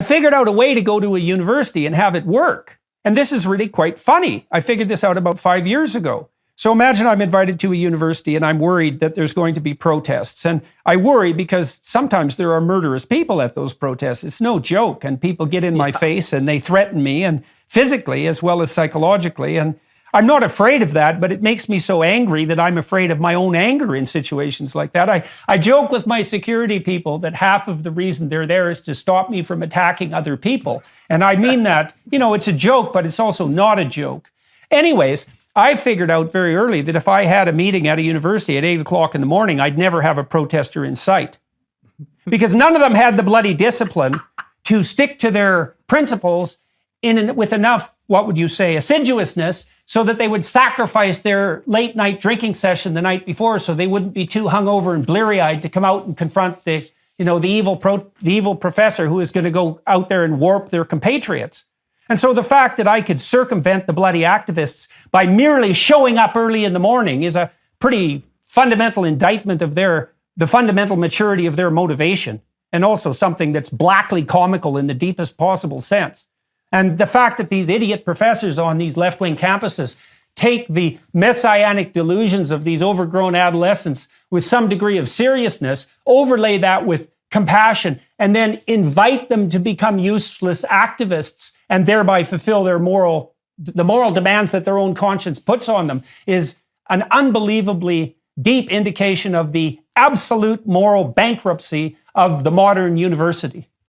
I figured out a way to go to a university and have it work. And this is really quite funny. I figured this out about 5 years ago. So imagine I'm invited to a university and I'm worried that there's going to be protests. And I worry because sometimes there are murderous people at those protests. It's no joke. And people get in my face and they threaten me, and physically as well as psychologically. And I'm not afraid of that, but it makes me so angry that I'm afraid of my own anger in situations like that. I joke with my security people that half of the reason they're there is to stop me from attacking other people. And I mean that, it's a joke, but it's also not a joke. Anyways, I figured out very early that if I had a meeting at a university at 8 o'clock in the morning, I'd never have a protester in sight. Because none of them had the bloody discipline to stick to their principles with enough, what would you say, assiduousness, so that they would sacrifice their late night drinking session the night before so they wouldn't be too hungover and bleary-eyed to come out and confront the evil professor who is going to go out there and warp their compatriots. And so the fact that I could circumvent the bloody activists by merely showing up early in the morning is a pretty fundamental indictment of the fundamental maturity of their motivation, and also something that's blackly comical in the deepest possible sense. And the fact that these idiot professors on these left-wing campuses take the messianic delusions of these overgrown adolescents with some degree of seriousness, overlay that with compassion, and then invite them to become useless activists and thereby fulfill the moral demands that their own conscience puts on them, is an unbelievably deep indication of the absolute moral bankruptcy of the modern university.